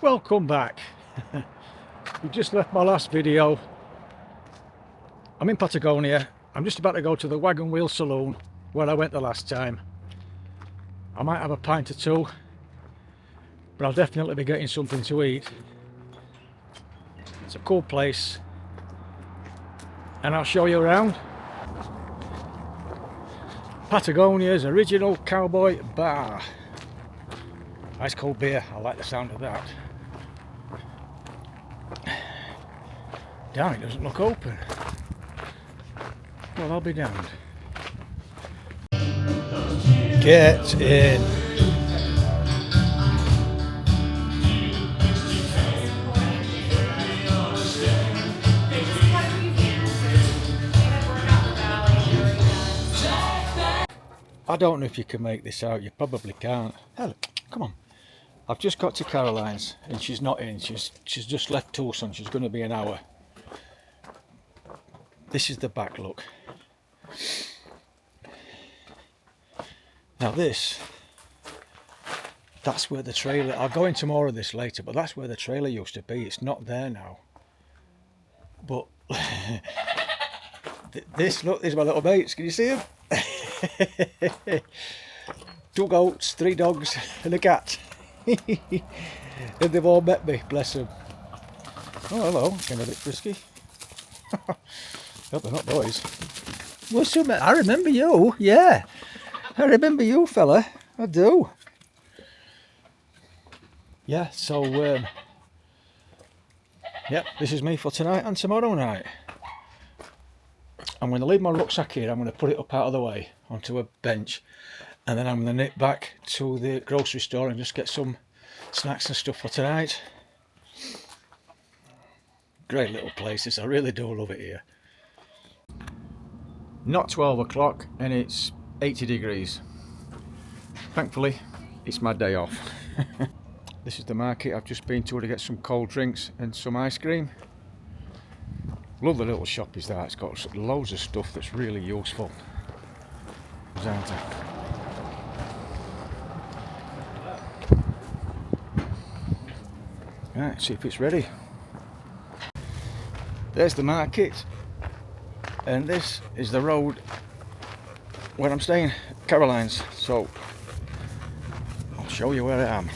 Welcome back. We just left my last video. I'm in Patagonia. I'm just about to go to the Wagon Wheel Saloon where I went the last time. I might have a pint or two, but I'll definitely be getting something to eat. It's a cool place and I'll show you around. Patagonia's original cowboy bar. Ice cold beer, I like the sound of that. Damn, it doesn't look open. Well, I'll be damned. Get in. I don't know if you can make this out, you probably can't. Hell, come on. I've just got to Caroline's and she's not in, she's just left Tucson, she's going to be an hour. This is the back look. Now that's where the trailer, I'll go into more of this later, but that's where the trailer used to be. It's not there now. But this, look, these are my little mates, can you see them? 2 goats, 3 dogs and a cat. And they've all met me, bless them. Oh, hello, getting a bit frisky. Hope they're not boys. What's up, mate? I remember you, yeah. I remember you, fella. I do. Yeah, so, yep, this is me for tonight and tomorrow night. I'm going to leave my rucksack here. I'm going to put it up out of the way onto a bench. And then I'm going to nip back to the grocery store and just get some snacks and stuff for tonight. Great little places. I really do love it here. Not 12 o'clock and it's 80 degrees. Thankfully, it's my day off. This is the market I've just been to get some cold drinks and some ice cream. Love the little shop is that. It's got loads of stuff that's really useful. Isn't it? Right, see if it's ready. There's the market, and this is the road where I'm staying, Caroline's. So I'll show you where I am.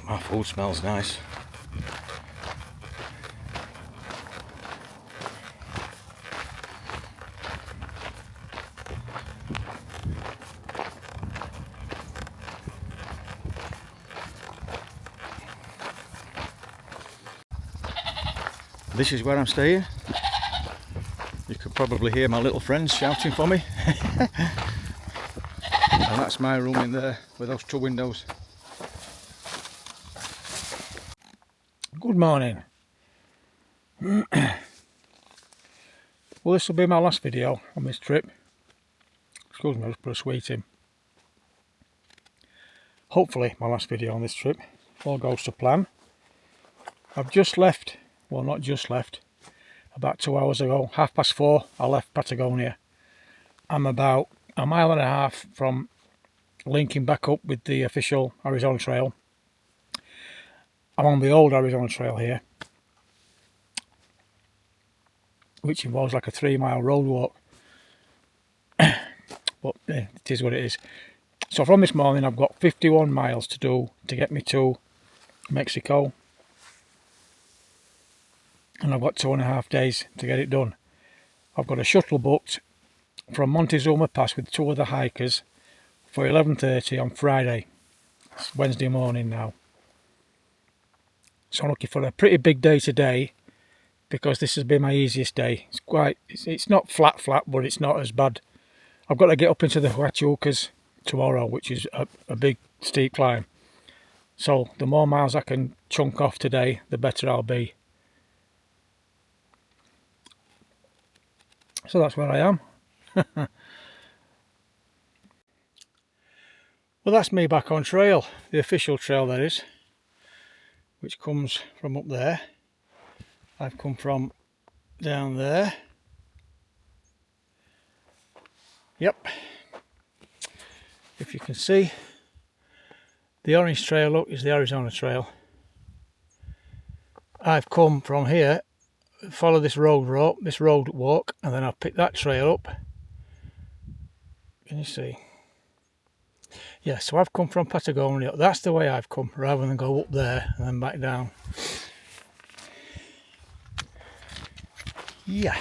My food smells nice. This is where I'm staying. You could probably hear my little friends shouting for me. And that's my room in there with those 2 windows. Good morning. Well, this will be my last video on this trip. Excuse me, I'll just put a sweet in. Hopefully my last video on this trip. All goes to plan. I've just left, well not just left, about 2 hours ago, 4:30 I left Patagonia. I'm about 1.5 miles from linking back up with the official Arizona Trail. I'm on the old Arizona Trail here, which involves like a 3-mile road walk. But yeah, it is what it is. So from this morning I've got 51 miles to do to get me to Mexico. And I've got 2.5 days to get it done. I've got a shuttle booked from Montezuma Pass with 2 other hikers for 11:30 on Friday. It's Wednesday morning now. So I'm looking for a pretty big day today because this has been my easiest day. It's not flat, but it's not as bad. I've got to get up into the Huachucas tomorrow, which is a big steep climb. So the more miles I can chunk off today, the better I'll be. So that's where I am. Well, that's me back on trail, the official trail that is, which comes from up there. I've come from down there. Yep. If you can see, the orange trail, look, is the Arizona Trail. I've come from here, follow this road walk, and then I've picked that trail up. Can you see? Yeah, so I've come from Patagonia. That's the way I've come, rather than go up there and then back down. Yeah.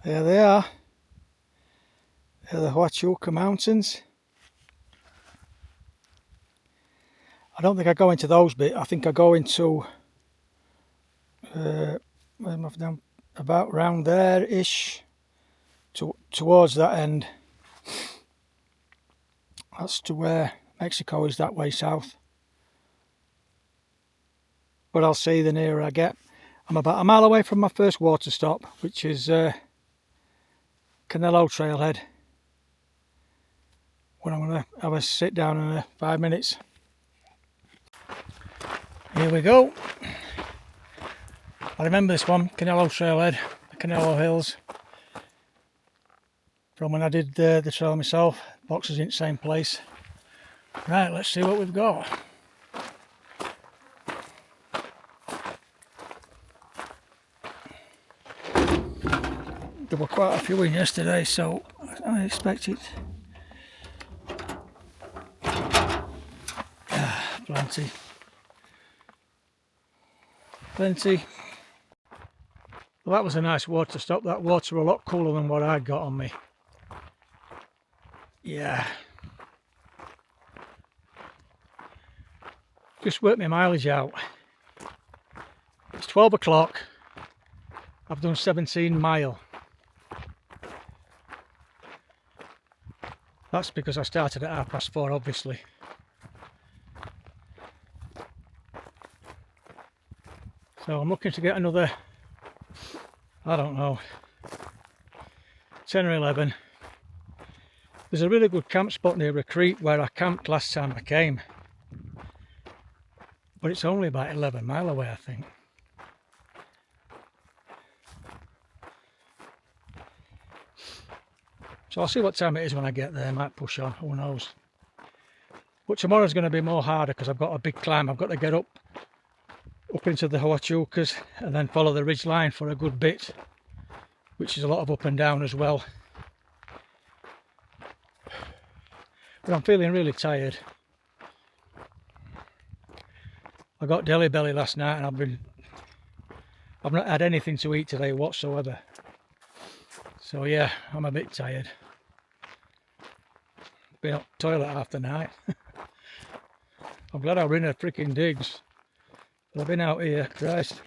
There they are. They're the Huachuca Mountains. I don't think I go into those bits. I think I go into where am I down? About round there-ish, towards that end. That's to where Mexico is, that way south. But I'll see the nearer I get. I'm about a mile away from my first water stop, which is Canelo Trailhead, when I'm going to have a sit down in 5 minutes. Here we go. I remember this one, Canelo Trailhead, the Canelo Hills, from when I did the trail myself. Boxes in the same place. Right, let's see what we've got. There were quite a few in yesterday, so I expect it. Plenty. Well, that was a nice water stop. That water a lot cooler than what I got on me. Yeah. Just worked my mileage out. It's 12 o'clock. I've done 17 mile. That's because I started at 4:30, obviously. So I'm looking to get another, I don't know, 10 or 11. There's a really good camp spot near a creek where I camped last time I came. But it's only about 11 mile away, I think. So I'll see what time it is when I get there. I might push on, who knows. But tomorrow's going to be more harder because I've got a big climb. I've got to get up into the Huachucas and then follow the ridge line for a good bit, which is a lot of up and down as well. But I'm feeling really tired. I got deli belly last night and I've not had anything to eat today whatsoever. So yeah, I'm a bit tired. Been up the toilet half the night. I'm glad I were in a freaking digs. I've been out here, Christ.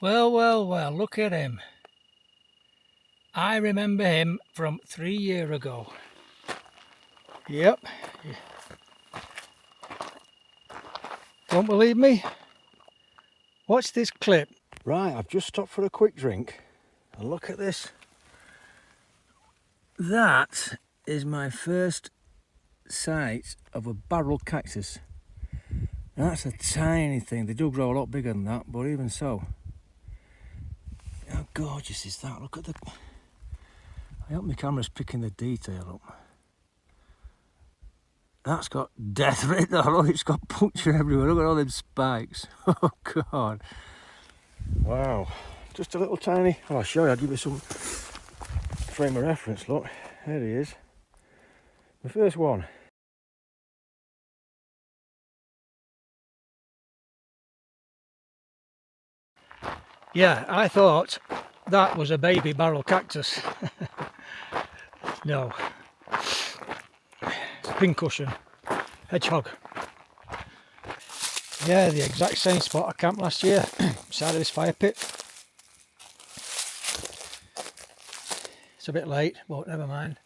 Well, well, well, look at him. I remember him from 3 years ago. Yep. Won't believe me? Watch this clip. Right, I've just stopped for a quick drink. And look at this. That is my first sight of a barrel cactus. That's a tiny thing. They do grow a lot bigger than that, but even so. How gorgeous is that? Look at the... I hope my camera's picking the detail up. That's got death written all over it. It's got puncture everywhere. Look at all them spikes. Oh God. Wow. Just a little tiny... Oh, I'll show you. I'll give you some frame of reference. Look. There he is. The first one. Yeah, I thought that was a baby barrel cactus. No. It's pincushion. Hedgehog. Yeah, the exact same spot I camped last year. Side of this fire pit. It's a bit late, but never mind.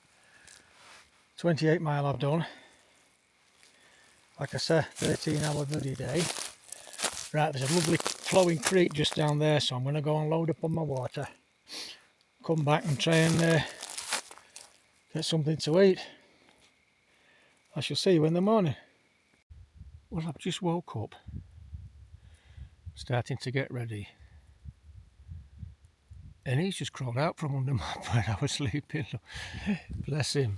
28 mile I've done. Like I said, 13-hour bloody day. Right, there's a lovely flowing creek just down there, so I'm going to go and load up on my water. Come back and try and get something to eat. I shall see you in the morning. Well, I've just woke up, starting to get ready. And he's just crawled out from under my bed. I was sleeping. Bless him.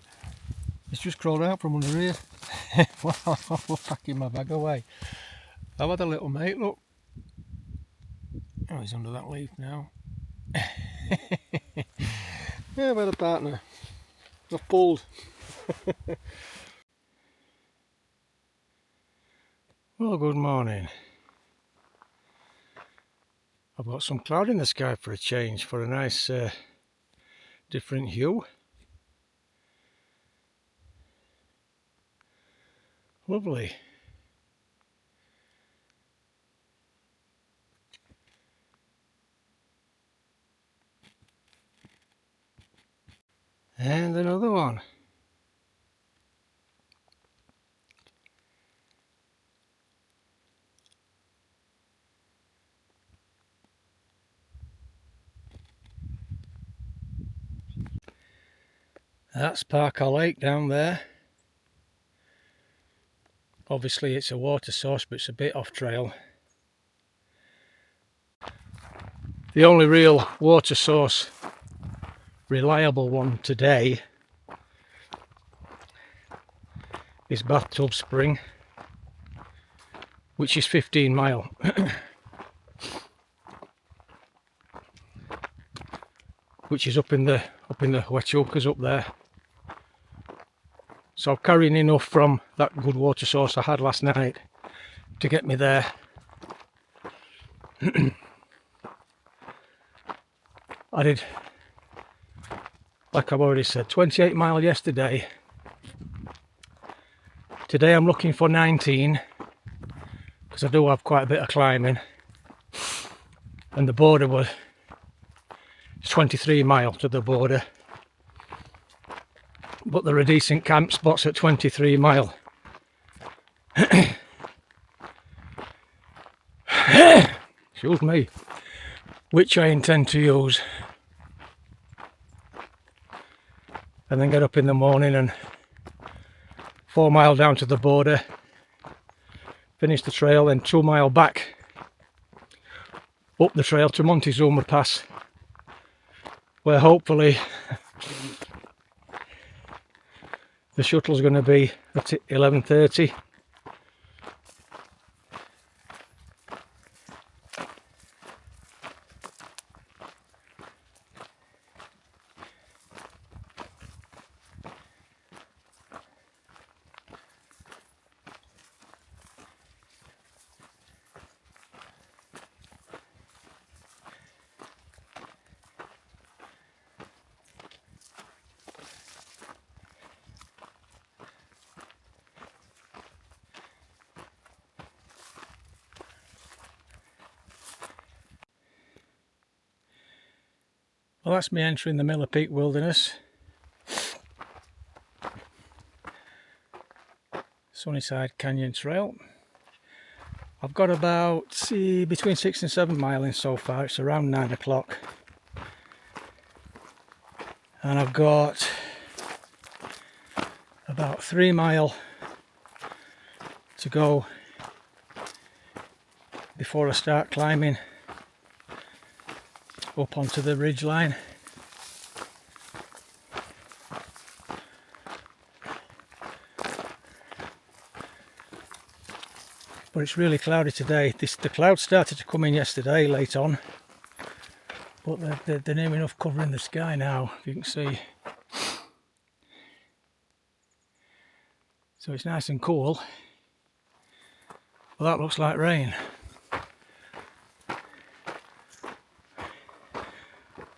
He's just crawled out from under here. Well, I'm packing my bag away. I've had a little mate, look. Oh, he's under that leaf now. Yeah, I've had a partner. I've pulled. Well, good morning. I've got some cloud in the sky for a change, for a nice different hue. Lovely. And another one. That's Parker Lake down there. Obviously it's a water source, but it's a bit off trail. The only real water source, reliable one today, is Bathtub Spring, which is 15 mile. Which is up in the Huachucas up there. So I'm carrying enough from that good water source I had last night to get me there. I did, like I've already said, 28 mile yesterday. Today I'm looking for 19, because I do have quite a bit of climbing. And the border was 23 mile to the border. But there are decent camp spots at 23 mile. Excuse me. Which I intend to use. And then get up in the morning and 4 mile down to the border. Finish the trail, then 2 mile back up the trail to Montezuma Pass, where hopefully the shuttle's going to be at 11:30. Well, that's me entering the Miller Peak Wilderness. Sunnyside Canyon Trail. I've got about between 6 and 7 miles in so far. It's around 9 o'clock. And I've got about 3 miles to go before I start climbing up onto the ridge line. But it's really cloudy today. The clouds started to come in yesterday late on, but they're near enough covering the sky now, if you can see. So it's nice and cool. Well, that looks like rain.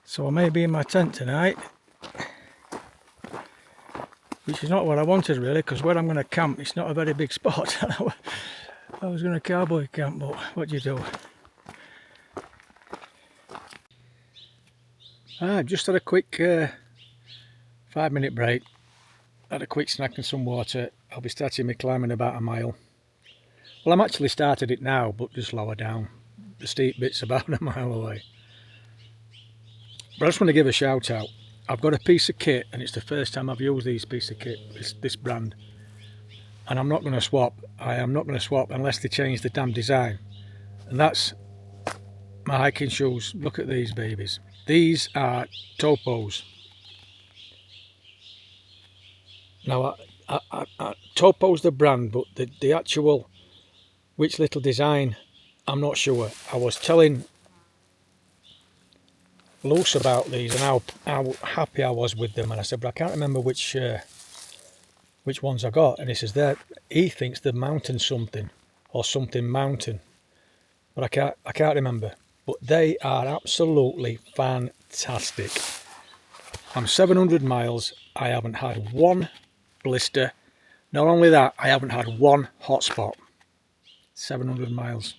So I may be in my tent tonight, which is not what I wanted really, because where I'm going to camp, it's not a very big spot. I was going to cowboy camp, but what do you do? Just had a quick 5-minute break, had a quick snack and some water. I'll be starting my climbing about a mile. Well, I'm actually started it now, but just lower down. The steep bit's about a mile away. But I just want to give a shout out. I've got a piece of kit, and it's the first time I've used these piece of kit, this brand. And I'm not going to swap. I am not going to swap unless they change the damn design. And that's my hiking shoes. Look at these babies. These are Topos. Now, Topo's the brand, but the actual which little design, I'm not sure. I was telling Luce about these and how happy I was with them, and I said, but I can't remember which ones I got. And he says he thinks the mountain something or something mountain, but I can't remember. But they are absolutely fantastic. I'm 700 miles. I haven't had one blister. Not only that, I haven't had one hot spot. 700 miles.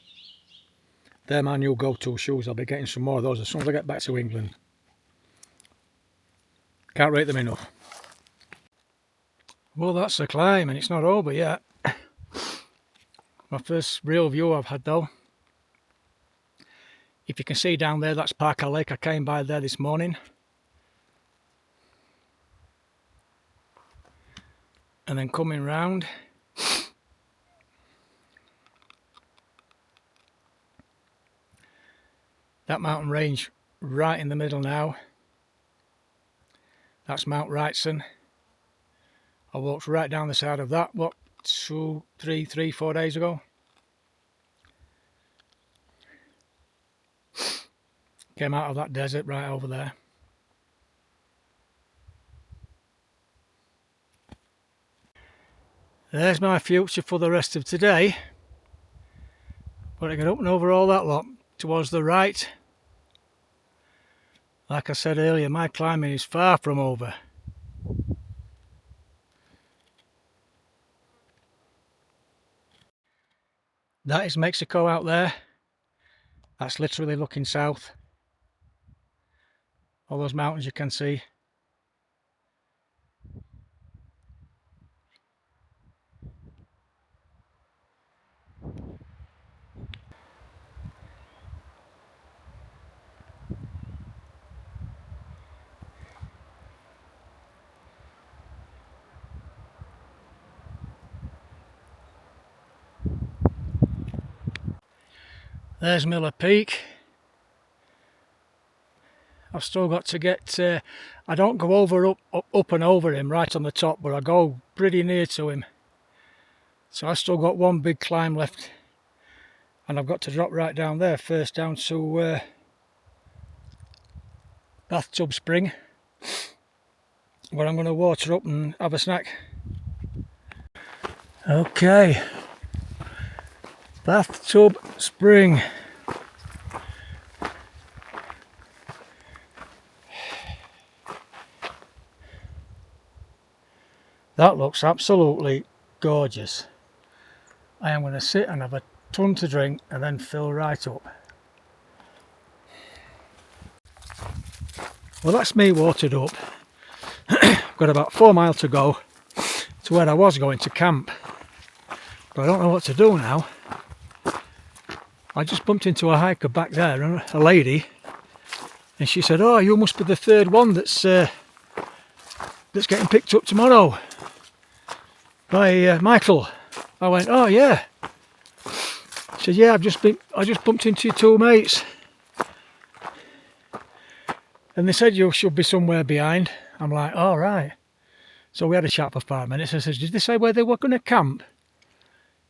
They're my new go-to shoes. I'll be getting some more of those as soon as I get back to England. Can't rate them enough. Well, that's the climb, and it's not over yet. My first real view I've had though. If you can see down there, that's Parker Lake. I came by there this morning. And then coming round, that mountain range right in the middle now. That's Mount Wrightson. I walked right down the side of that, what, 4 days ago. Came out of that desert right over there. There's my future for the rest of today. But I get up and over all that lot towards the right. Like I said earlier, my climbing is far from over. That is Mexico out there. That's literally looking south. All those mountains you can see. There's Miller Peak. I've still got to get, I don't go up and over him right on the top, but I go pretty near to him. So I've still got one big climb left, and I've got to drop right down there first, down to Bathtub Spring, where I'm going to water up and have a snack. Okay, Bathtub Spring. That looks absolutely gorgeous. I am going to sit and have a ton to drink and then fill right up. Well, that's me watered up. Got about 4 miles to go to where I was going to camp, but I don't know what to do now. I just bumped into a hiker back there, a lady, and she said, "Oh, you must be the third one that's getting picked up tomorrow by Michael." I went, "Oh yeah." She said, "Yeah, I just bumped into your two mates, and they said you should be somewhere behind." I'm like, "All right." So we had a chat for 5 minutes. I said, "Did they say where they were going to camp?"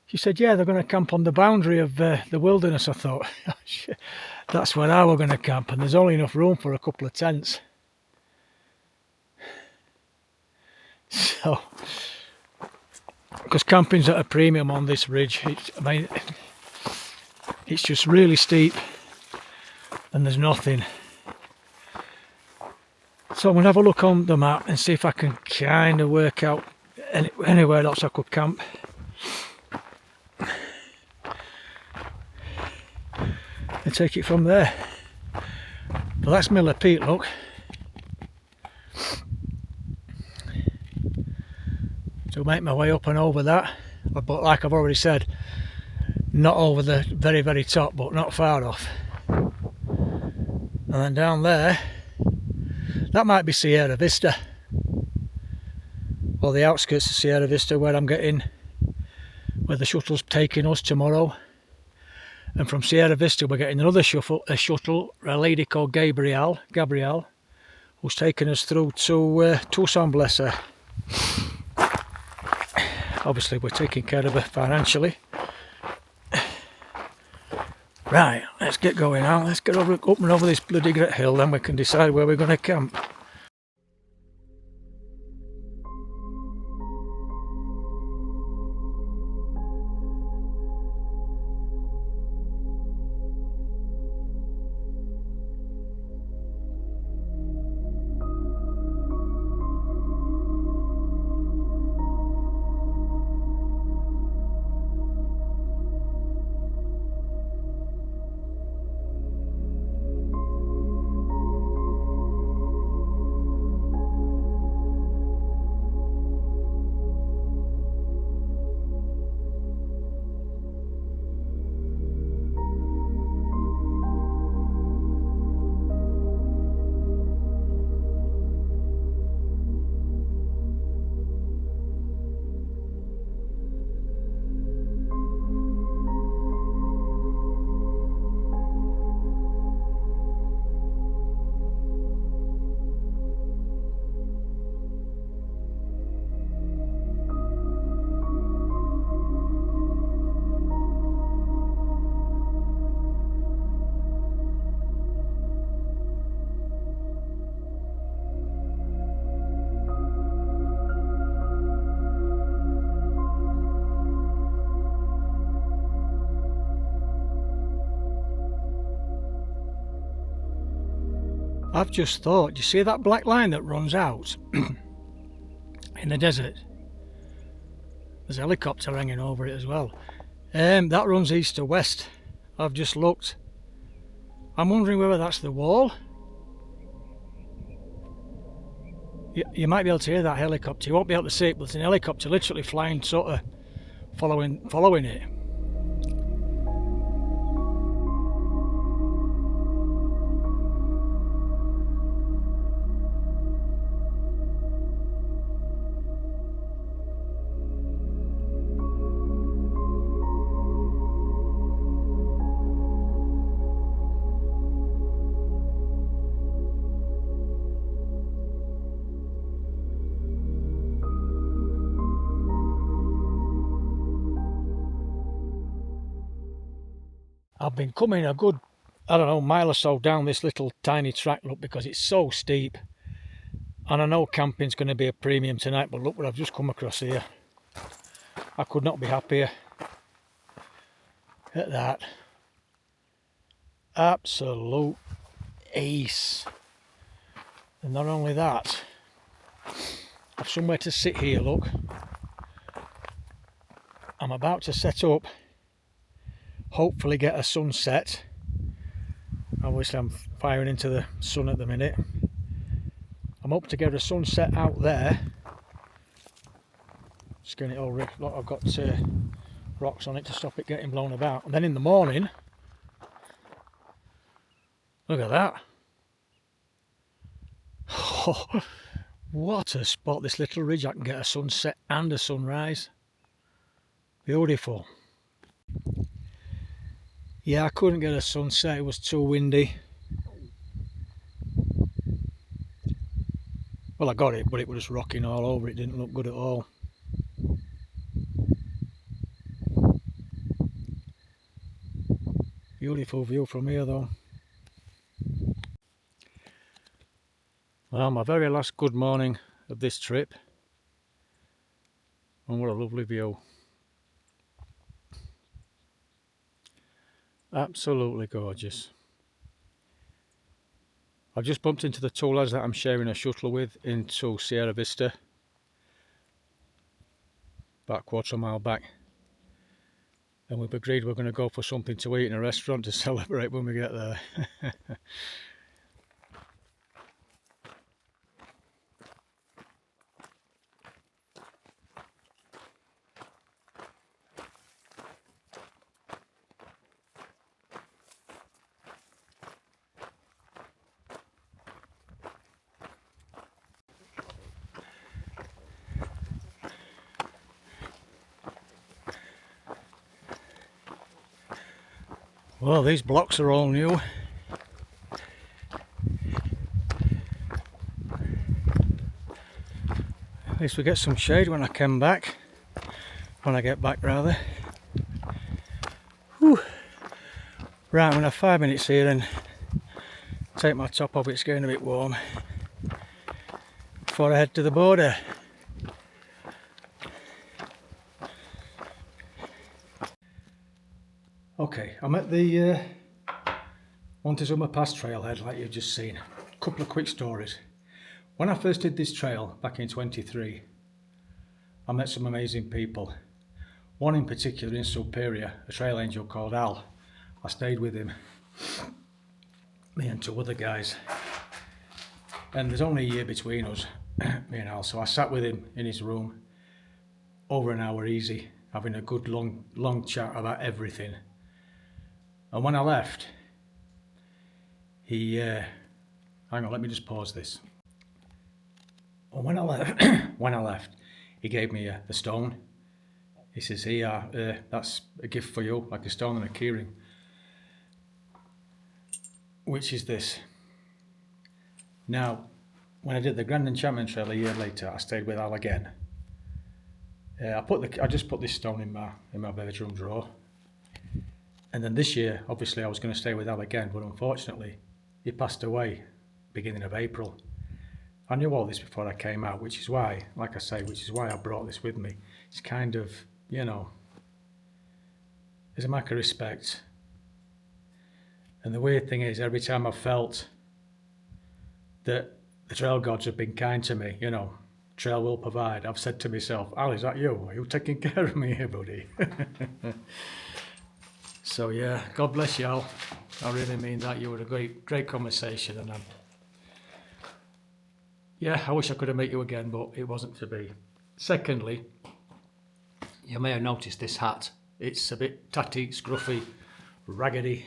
She said, "Yeah, they're going to camp on the boundary of the wilderness." I thought, that's where I were going to camp, and there's only enough room for a couple of tents. So, because camping's at a premium on this ridge, it's just really steep, and there's nothing. So I'm going to have a look on the map and see if I can kind of work out anywhere else I could camp. And take it from there. But that's Miller Peak, look. So make my way up and over that. But like I've already said, not over the very, very top, but not far off. And then down there, that might be Sierra Vista, or the outskirts of Sierra Vista, where where the shuttle's taking us tomorrow. And from Sierra Vista we're getting another shuttle, a lady called Gabrielle, who's taking us through to Tucson, bless her. Obviously we're taking care of her financially. Right, let's get going now. Let's get up and over this bloody great hill, then we can decide where we're going to camp. I've just thought, you see that black line that runs out in the desert? There's a helicopter hanging over it as well. That runs east to west. I've just looked. I'm wondering whether that's the wall. You might be able to hear that helicopter. You won't be able to see it, but it's an helicopter literally flying, sort of following it. I've been coming a good, I don't know, mile or so down this little tiny track, look, because it's so steep. And I know camping's going to be a premium tonight, but look what I've just come across here. I could not be happier. At that. Absolute ace. And not only that, I've somewhere to sit here, look. I'm about to set up, hopefully get a sunset. Obviously I'm firing into the sun at the minute. I'm up to get a sunset out there. Just getting it all rigged. Look, I've got rocks on it to stop it getting blown about. And then in the morning, look at that. Oh, what a spot, this little ridge. I can get a sunset and a sunrise. Beautiful. Yeah, I couldn't get a sunset, it was too windy. Well, I got it, but it was rocking all over. It didn't look good at all. Beautiful view from here though. Well, my very last good morning of this trip. And what a lovely view. Absolutely gorgeous. I've just bumped into the two lads that I'm sharing a shuttle with into Sierra Vista. About a quarter of a mile back. And we've agreed we're going to go for something to eat in a restaurant to celebrate when we get there. Well, these blocks are all new. At least we get some shade when I come back. When I get back, rather. Whew. Right, I'm going to have 5 minutes here and take my top off. It's getting a bit warm. Before I head to the border. Okay, I'm at the Montezuma Pass trailhead like you've just seen. A couple of quick stories. When I first did this trail back in 23, I met some amazing people. One in particular in Superior, a trail angel called Al. I stayed with him, me and 2 other guys. And there's only a year between us, me and Al, so I sat with him in his room over an hour easy, having a good long chat about everything. And when I left, he, hang on, let me just pause this. And when I left, he gave me the stone. He says, here, that's a gift for you, like a stone and a keyring. Which is this. Now, when I did the Grand Enchantment Trail a year later, I stayed with Al again. I just put this stone in my bedroom drawer. And then this year, obviously, I was going to stay with Al again, but unfortunately, he passed away beginning of April. I knew all this before I came out, which is why, like I say, which is why I brought this with me. It's kind of, you know, as a mark of respect. And the weird thing is, every time I've felt that the trail gods have been kind to me, you know, trail will provide, I've said to myself, Al, is that you? Are you taking care of me here, buddy? So yeah, God bless you, Al. I really mean that. You were a great conversation, and yeah, I wish I could have met you again, but it wasn't to be. Secondly, you may have noticed this hat. It's a bit tatty, scruffy, raggedy,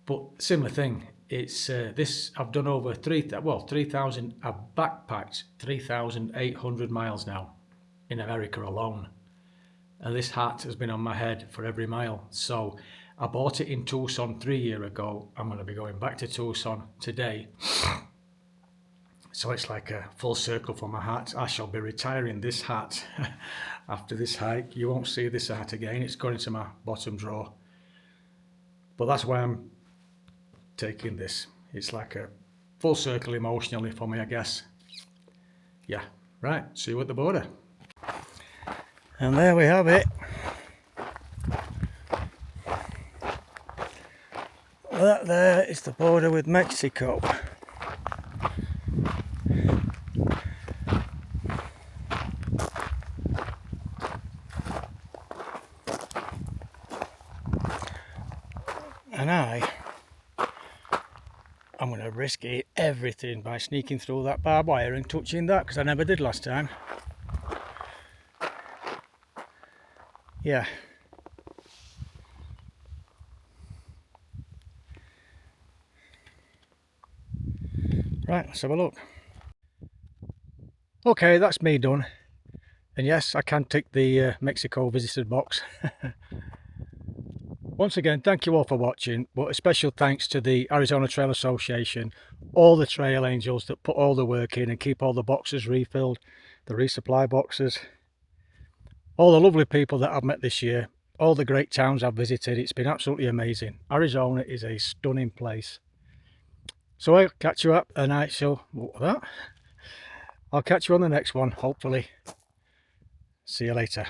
but similar thing. It's this. I've done over 3,000. I've backpacked 3,800 miles now in America alone. And this hat has been on my head for every mile. So I bought it in Tucson 3 years ago. I'm going to be going back to Tucson today. So it's like a full circle for my hat. I shall be retiring this hat after this hike. You won't see this hat again. It's going into my bottom drawer. But that's why I'm taking this. It's like a full circle emotionally for me, I guess. Yeah, right. See you at the border. And there we have it. That there is the border with Mexico. And I I'm going to risk everything by sneaking through that barbed wire and touching that, because I never did last time. Yeah. Right, let's have a look. Okay, that's me done. And yes, I can tick the Mexico visited box. Once again, thank you all for watching, but a special thanks to the Arizona Trail Association, all the trail angels that put all the work in and keep all the boxes refilled, the resupply boxes, all the lovely people that I've met this year, all the great towns I've visited. It's been absolutely amazing. Arizona is a stunning place. So I'll catch you up, and I'll catch you on the next one, hopefully. See you later.